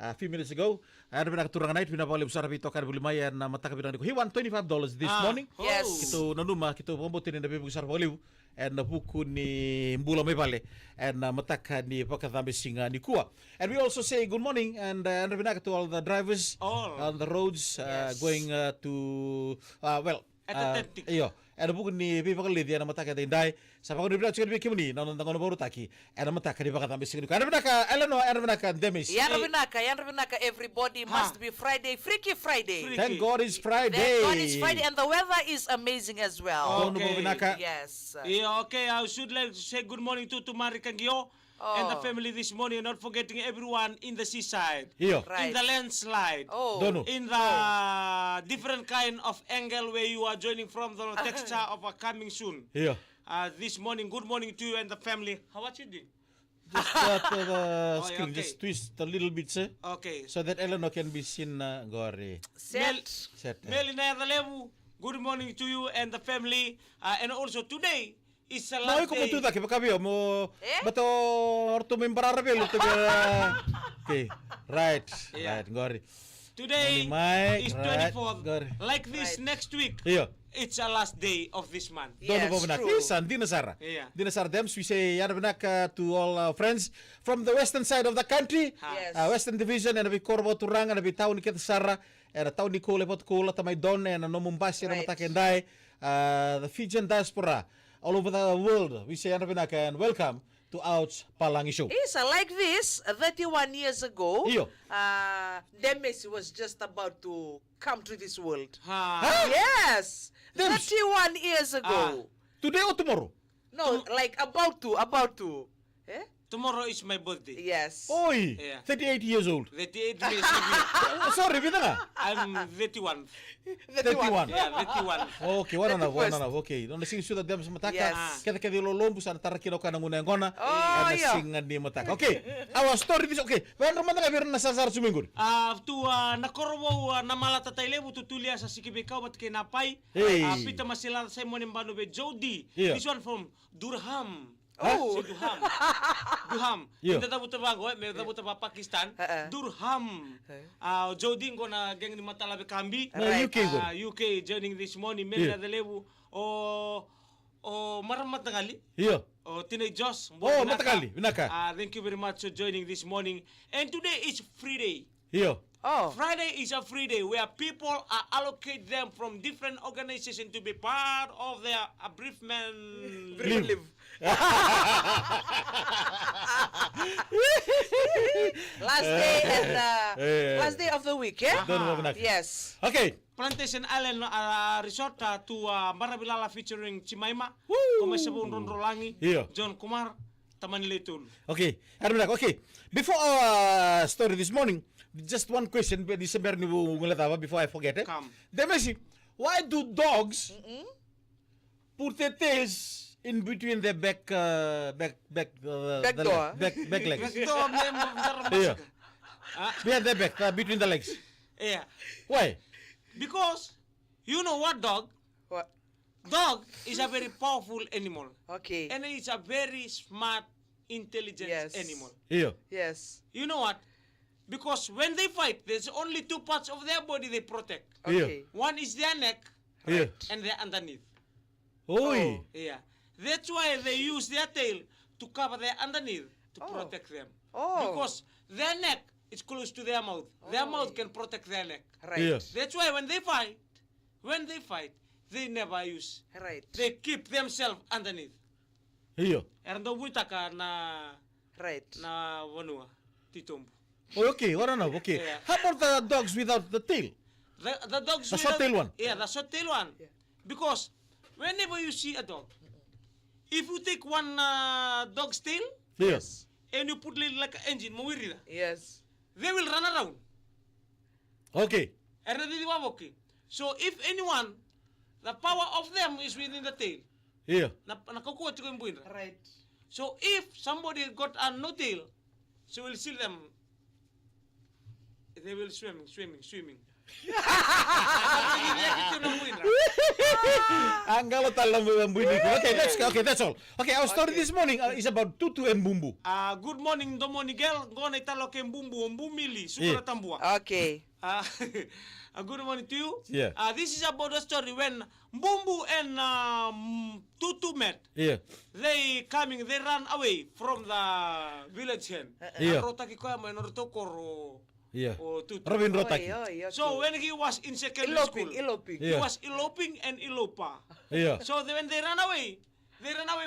a few minutes ago. Ano ba nakaturangan na ito? Pinapawali mo sa rapi ito. Kaya bulimayan na matakabit ko. He won $25 this morning. Yes. Kito nanuma, kito pambutin na bibig sa rapi and nabuko ni Mbula may bale and mataka ni Pakathambi Singa ni Kua. And we also say good morning and ano ba to all the drivers on the roads going to, iyo. Ano bukan ni Pipa Kalidi na mataka tinday sa pagod ni Brad Chicken Kimuni na nang baru taki ana mataka ni Pakathambi Singa. Ano ba naka ano ba naka Demis? Yan binaka everybody must be Friday, Freaky Friday. Thank God it's Friday. Thank God it's Friday and the weather is amazing as well. Okay. Yes. Yeah, okay. I should like to say good morning to Mari Kangyo and the family this morning, not forgetting everyone in the seaside, Right. in the landslide, in the different kind of angle where you are joining from, the texture of a coming soon. This morning, good morning to you and the family. How are you doing? Just the screen, just twist a little bit, sir. Okay. So that Eleanor can be seen, Gore. Set. Melina Levu, good morning to you and the family. And also today is the last Ko day. mo tuda, kaya mo, bato, orto mo yung bararabel, okay, right, Gore. Today is 24th. Like this next week. It's the last day of this month. Yes, true. Listen, Dinasara. Dinasara Dems, we say Yanabanaka to all our friends from the western side of the country. Yes. Western Division, and a bit Corbo Turang, and a bit Town Sara, and a Town Nicole Potcola, Tamaidon, and a Nomumbasi, and Matakendai, the Fijian diaspora all over the world. We say Yanabanaka and welcome to Ouch Palangi Show. Yes, like this, 31 years ago, Iyo. Demes was just about to come to this world. Huh? Yes, Demes. 31 years ago. Today or tomorrow? No, like about to. Eh? Tomorrow is my birthday. Yes. Oi, Yeah. 38 years old. 38 years old. Sorry, bita nga. I'm 31. 31. Yeah, 31. Okay, one enough. Okay, don't sing sudah dem mataka. Yes. Kita lolombu sana tara kino kana nguna ngona. yeah. Singan di mataka. Okay, our story this okay. When ramanda biar nasasar sumingur. Nakorowo na malata tailebu tutulia sa sikibikaw at kinapay. Hey. Pita masila sa mo nimbano be Jody. Yeah. This one from Durham. Oh. Si Durham. Yeah. Hindi tabu tabago, may tabu taba Pakistan. Durham. Jody ko na geng ni matalabe kambi. Na UK go. UK joining this morning. Mela delebu o maramat tangali. Iya. Tinay Jos. Matagali, binaka. Thank you very much for joining this morning. And today is free day. Iya. Friday is a free day where people are allocate them from different organizations to be part of their bereavement Live. Last day of the week, yeah? Don't know binaka. Yes. Okay. Plantation Island Resort to Marabilala featuring Chimaima, Woo! Kumasabun Ronrolangi, Yeah. John Kumar, Tamanilitul. Okay. Okay. Before our story this morning, just one question December ni ngulatawa before I forget it. Come. Demesi, why do dogs put their tails in between their back door? back legs? Ito, Yeah. Behind their back, between the legs. Yeah. Why? Because, you know what, dog? What? Dog is a very powerful animal. Okay. And it's a very smart, intelligent Yes. animal. Yeah. Yes. You know what? Because when they fight, there's only two parts of their body they protect. Okay. One is their neck Yeah. and their underneath. Oi. Yeah. That's why they use their tail to cover their underneath to protect them. Oh. Because their neck is close to their mouth. Their mouth can protect their neck. Right. Yeah. That's why when they fight, they never use. Right. They keep themselves underneath. Yeah. Erndo buitaka na Right. wanua titombo. Oh, okay. What enough? Okay. Yeah. How about the dogs without the tail? The dogs. The short-tail one? Yeah, the short-tail one. Yeah. Because whenever you see a dog, if you take one dog's tail Yes. and you put it like an engine, mawirida, Yes. they will run around. Okay. So if anyone, the power of them is within the tail. Yeah. Nakakuha ko yung buwin. Right. So if somebody got a no tail, she will see them They will swimming. Anggalo talam bunyi. Okay, that's all. Okay, our story this morning is about Tutu and Bumbu. Good morning, Domo Nigel. Ngone italo ke Bumbu, Mbumili, Sukura Tambua. Okay. Good morning to you. Yeah. This is about the story when Bumbu and Tutu met. Yeah. They ran away from the village hen. Yeah. Yeah. Tutu. Robin Rotaki. Okay. So when he was in secondary school, Eloping. he was eloping and elopa. Yeah. So when they ran away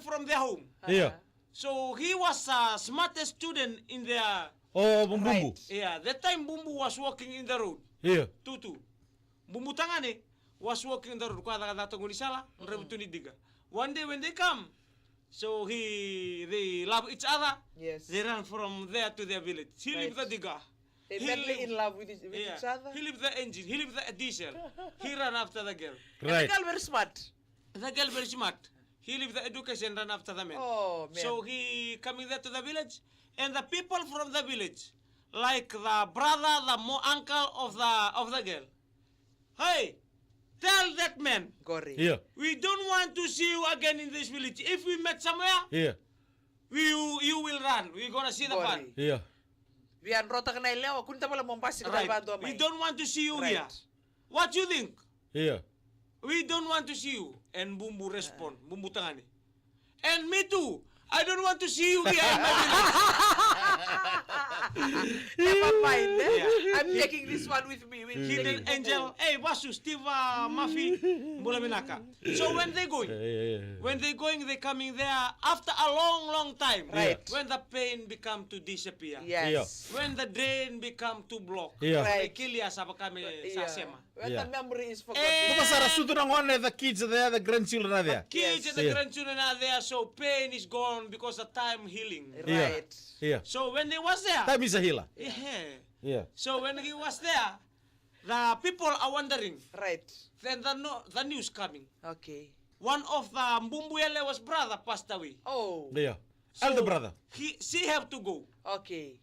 from their home. Yeah. So he was a smartest student in their. Oh, Bumbu. Right. Yeah, that time Bumbu was walking in the road. Yeah. Tutu. Bumbu tangane was walking in the road. One day when they come, so they love each other. Yes. They ran from there to their village. He Right. lived the digger. They He madly lived- in love with each other. He lived the engine. He lived the diesel. He ran after the girl. And Right. the girl very smart. The girl very smart. He lived the education, ran after the man. Oh, man. So he coming there to the village, and the people from the village, like the brother, the uncle of the girl, hey, tell that man, Gory. Yeah. we don't want to see you again in this village. If we met somewhere, Yeah. you will run. We're gonna see the fun. Gory. Yeah. Vian rota kena ileo, kunta pala mompasi kita Right. bantu We amai. don't want to see you Right. here. What you think? Yeah. We don't want to see you. And Bumbu respond. Bumbu tangani. And me too. I don't want to see you here in my village. Never mind. Yeah. I'm taking this one with me. Hidden Angel. Hey, Basu, Steve, Mafi, Mula Minaka. So when they going, they coming there after a long time. Right. When the pain become to disappear. Yes. When the drain become to block. Yeah. Right. They kill us apa kami sa sema. When Yeah. the memory is forgotten. Because Sarah Sutu nang one the kids there, the grandchildren are there. Kids Yes. and the Yeah. grandchildren are there, so pain is gone because the time healing. Right. Yeah. So when they was there, Time is a healer. yeah. Yeah. So when he was there, the people are wondering. Right. Then the news coming. Okay. One of the Mbumbuelewa's brother passed away. Oh. Yeah. So Elder brother. She have to go. Okay.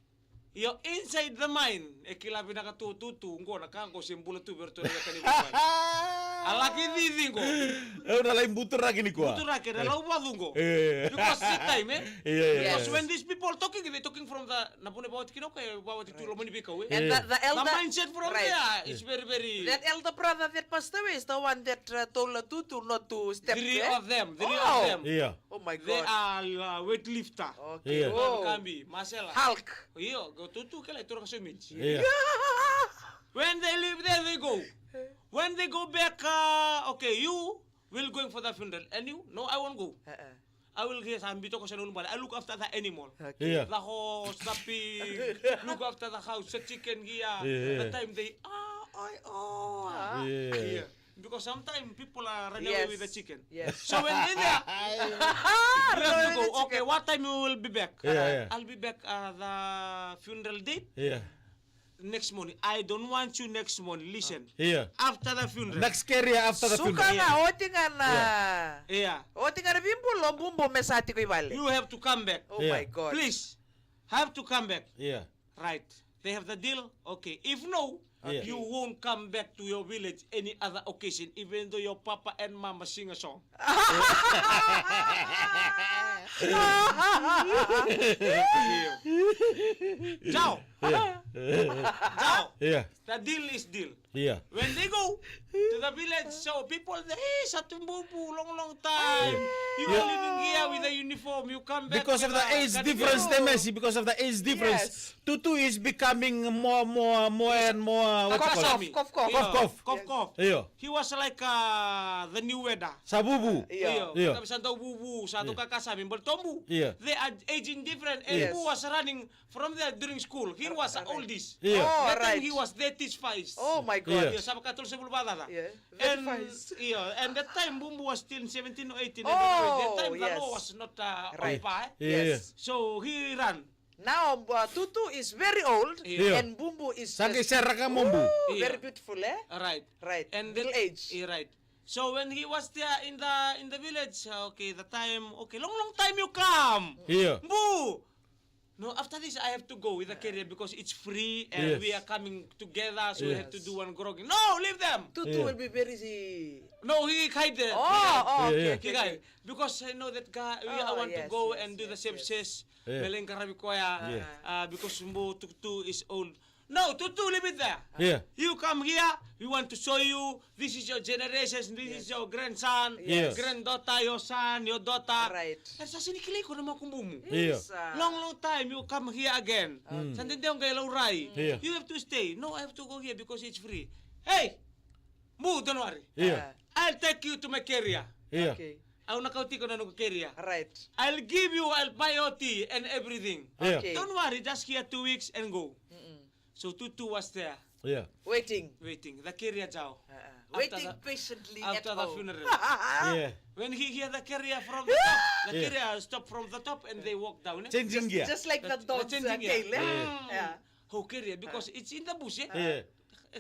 Yo inside the mind, ekilabi nakatututu ngo nakango simbula tu berto na kanini. Alaki didingo. Una lain butur lagi ni kuah. Tutura ke dalau badungo. Yeah. Because that time Yes. Because when these people talking, they talking from the napune bawat kino kay bawat itu lomani bikaw eh. And the The elder. mindset from Right. there is very. That elder brother that passed away is the one that told Tutu not to step Three there. of them. Yeah. Oh my They God. are weightlifter. Okay. Yeah. Oh. Kambi, masela. Hulk. Iyo, go tutu kala ito ka sumits. Yeah. When they leave there, they go. When they go back, okay, you will going for the funeral. And you? No, I won't go. I will get some bito ko sa nulumban. I look after the animal. Yeah. The horse, the pig, look after the house, the chicken here. Yeah. The time they, Yeah. Because sometimes people are running Yes. away with the chicken. Yes. So when they there, you have to go. Okay, what time you will be back? Yeah. I'll be back the funeral date Yeah. next morning. I don't want you next morning. Listen. Yeah. After the funeral. Next career after the Suka funeral. nga, o tinga na. Yeah. O tinga na bimbo bumbo mesati ko ibali. You have to come back. Oh Yeah. my God. Please. Have to come back. Yeah. Right. They have the deal. Okay. If no, Okay. you won't come back to your village any other occasion, even though your papa and mama sing a song. Ciao. Ciao. Yeah. The deal is deal. Yeah. When they go to the village, so people say, hey, Satumbubu, long time. You are living here with a uniform. You come back Because of with the a age cardigan. difference, the Messi, because of the age difference, Tutu is becoming more and more. What you call it? Cough. Cough. Yeah. He was like the new weather. Sabubu. Yeah. Yeah. Kami santaw bubu, satu kakasami, bertombu. Yeah. They are aging different. And Yes. who was running from there during school? He was oldest. Yeah. Oh, That time right. he was 35. Oh my God. Yeah. Iya, sama katul sebelum bata. Yeah. And 35. and that time Bumbu was still 17 or 18. Oh, That time the yes. law was not Right. open. Yeah. Yes. So he ran. Now Tutu is very old Yeah. and Bumbu is Sangke just, seraka mombu. Yeah. very beautiful, eh? Right. Right. And Middle that- age. Yeah, right. So when he was there in the village, okay, the time, okay, long time you come. Yeah. Boo! No, after this I have to go with the carrier because it's free and Yes. we are coming together, so we have to Yes. do one grog. No, leave them. Tutu Yeah. will be very... No, he hide there. Oh, Yeah, okay, He hide. Because I know that guy, I want to yes, go yes, and do the yes, services. Yeah. Meleng karabi koya. Yeah. Because Mbo Tutu is old. No, Tutu, leave it there. Yeah. You come here, we want to show you, this is your generations, this is your grandson, Yes. granddaughter, your son, your daughter. Right. And sa sinikili ko naman kumbumu. Yeah. Yes, Long time you come here again. Santin tayong kay Lauray. Yeah. You have to stay. No, I have to go here because it's free. Hey! Mu, don't worry. Yeah. I'll take you to my carrier. Yeah. Okay. I'll nakauti ko na ng carrier. Right. I'll give you, I'll buy your tea and everything. Yeah. Okay. Don't worry, just here 2 weeks and go. So Tutu was there, Yeah. Waiting. waiting. The carrier Jao. Waiting the- patiently After at the home. funeral. Yeah. When he hear the carrier from the top, the Yeah. carrier stop from the top and they walk down. Changing gear. Just like the dog's changing tail. gear. Yeah. How carrier? Because it's in the bush, Yeah.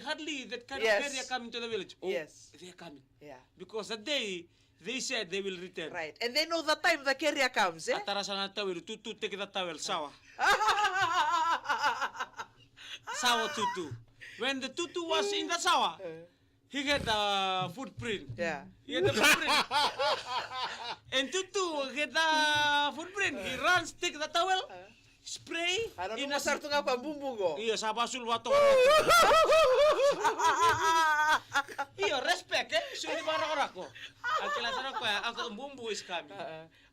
Hardly that kind Yes. of carrier coming to the village. Oh, Yes. they're coming. Yeah. Because the day they said they will return. Right. And they know the time the carrier comes, eh? Atara sana tawel, Tutu take the towel, sawa. Sawa Tutu. When the Tutu was in the sawa, he had the footprint. Yeah. He had the footprint. And Tutu had the footprint. He runs, take the towel, spray. Ano in nung masar tu nga pa bumbugo? Iya, sa basul wato. Iya, respect eh. Suri bara ko. Ang kilasan ko, ang bumbu is coming.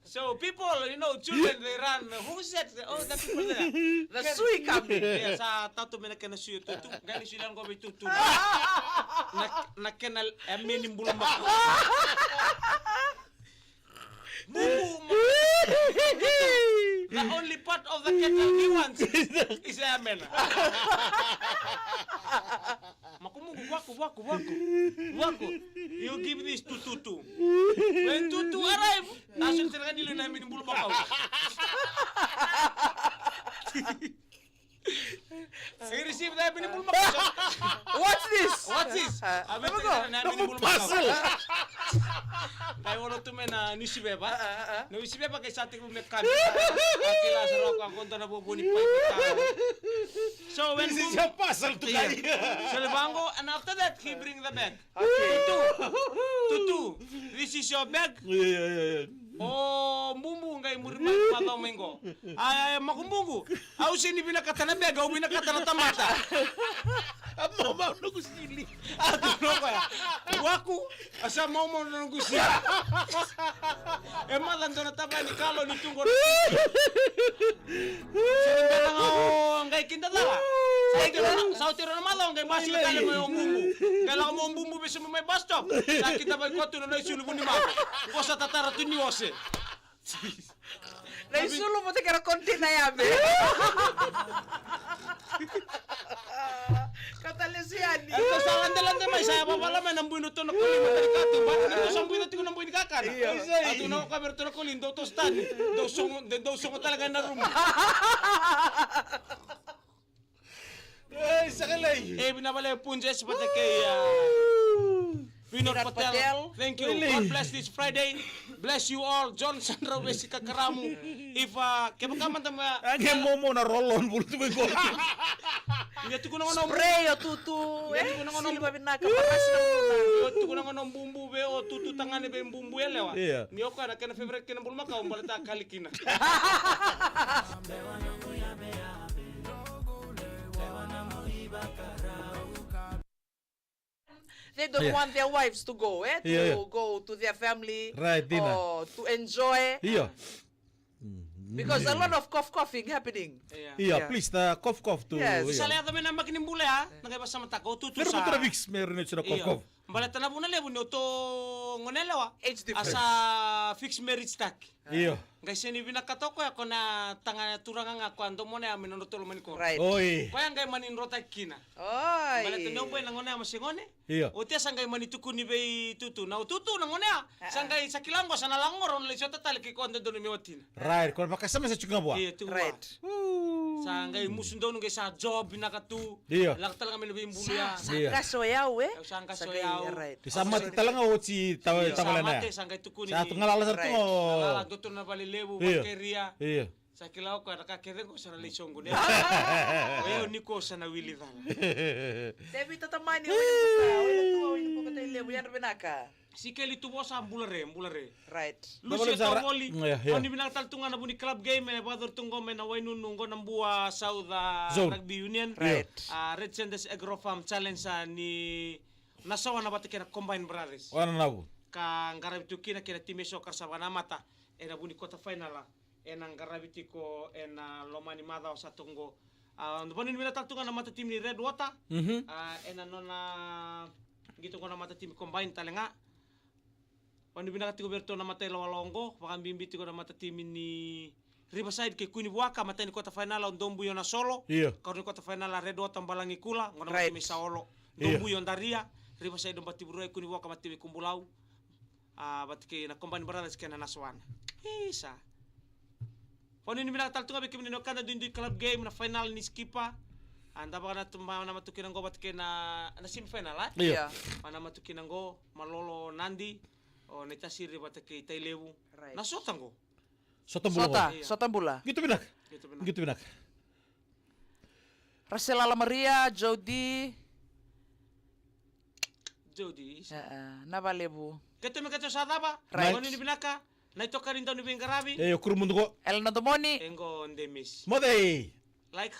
So people, you know, children, they run. Who said? Oh, the people there. The sui coming. Yeah, sa tatu may nakena suyo tutu. Gani silang ko may tutu. Nakena aminin bulumak. Bumbu. The only part of the kettle he wants is amen. Makumugu, waku. You give this to Tutu. When Tutu arrive, nasyon sila kanilo namin bulu bakaw. He received the amin bulu bakaw. What's this? What's this? Amin Ano sila ko? namin bulu bakaw. Kaya wala tumen na nisibeba. No nisibeba kay sa ating rumit kami. Akila sa roko ang konto na bubuni pa. So when This is your puzzle to Yeah. guy. So Lebango, and after that, he bring the bag. Okay. Tutu, this is your bag. Yeah. Oh, mumbu ngay murima pataw mengo. Ay, makumbungu. Au sini binakata na bag, au binakata na tamata. Mama no kusili. Ato no kaya. Waku, asa mau na gusi. Malando na taba ni kalo ni tunggo. Sebenarnya ngay kinda dala. Sa tiro na malo ngay basil kale mo yung bumbu. Kala mo yung bumbu beso mo may bus stop. Sa kita ba ko tuno na isulu ni ma. Ko sa tatara tuniose. Na isulo mo te kara konti na yabe. Katalesian. Ito sa landalanda may saya pa pala may nambuin ito na kulin mo tarikato. Bakit ito sa buhay natin ko nambuin kakan? Ato na ako kamer ito na kulin. Daw to stand. Daw sungo talaga na room. Ay, sakalay. Eh, binabala yung punjes pati kay Vinod Vinod Patel. Patel. Thank you. Really? God bless this Friday. Bless you all. John Sandra Wesi Kakaramu. If, kaya kaman tama, Ang momo na roll-on bulu tu ko. yatu ko na nga Spray o tutu. Yan, ano, Silba binaka. Paras na muna. yatu ko na nga bumbu be o tutu tangane be bumbu elewa. Yeah. Niyo ka na kena favorite kena bulma ka umbalata kalikina. They don't Yeah. want their wives to go, to Yeah. go to their family. Right, Dina. Or to enjoy. Iya. Because a lot of coughing happening. Yeah. Iya, Yeah. please cough to. Yes. iya. Sala kami na makinimbula ha. Nagay sa mata ko tutu Pero sa. mo Vix, meron na siya na cough. Balata na muna lebu no to ngonelewa. Age difference. Asa fixed marriage stack. Iya. Guys, ini binakato ko ako na tanga turanga nga kwando mo na amin no tolo man ko. Right. Oy. Kaya ngay manin rota kina. Oy. Balata no po nangone masingone. Iya. Utia sangay manituku ni be tutu. Na tutu nangone sangay sa kilango sa nalangor on le sota tal ki kwando do mi watin. Right, kung makasama sa chunga buwa. Iya tu. Right. Sangay musundo nung sa job binakatu. Iya. Lak talaga mi be imbuluya. Iya. Sangka soyaw, Sangka Sagay, soyaw. Right. Sama talang o si tawala na. Samate sangay tuku ni. Sa atong ngalala sa Right. to. Nalala doktor na bali lebu Iya. bakteria. Iya. Sa kilau ko ada kakere ko sana lisong ko ne. Oyo ni ko sana wili dala. Devi tatamani wala ko katay lebo yan binaka. Si Kelly tubo sa ambulare. Right. Lucio Zara- Tawoli. Yeah, yeah. Oni binaktal tunga na buni club game na badur tunggo men na wainun nunggo ng buwa South Zone. Rugby Union. Right. Red Sanders Agro Farm Challenge ni nasawa na batik na Combine Brothers. Wana nabu. Ka ngarabiti kina kina time soccer sa Banamata ena buni kota final ena ngarabiti ko ena lomani mada sa tunggo ndopani ni binaktal tunga na mata tim ni Red Water. Ena nona gitu ko na mata tim Combine talenga. Wani binakati ko berto na matay lawalongo, baka bimbiti ko na mata tim ni Riverside kay Kuni Buaka matay ni kota final on Dombuyo na solo. Iya. Karon ni kota final Red Water balangi kula, ngona Right. matimi sa olo. Iya. Dombuyo Daria, Riverside on bati buruay Kuni Buaka matimi kumbulau. Bati kay na combine brothers kay na naswan. Isa. Wani ni binaktal tunga bikim ni kana dundi club game na final ni Skipa. Anda baka na tumama na matukin ngo bati kay na semifinal ha. Iya. Mana matukin ngo malolo Nandi. O netasiri bata kay Tailewu. Right. Nasotang ko. Sota Sota bula. Gitu binak. Gitu benar. Gitu binak. Rachel Ala Maria, Jody. Jody. Naba lebu. Keto me keto sa taba. Right. Ni binaka. Na ito ka rin daw ni Bingarabi. Yo kurumundo ko. El Nodomoni. Engo on demis. Modey. Like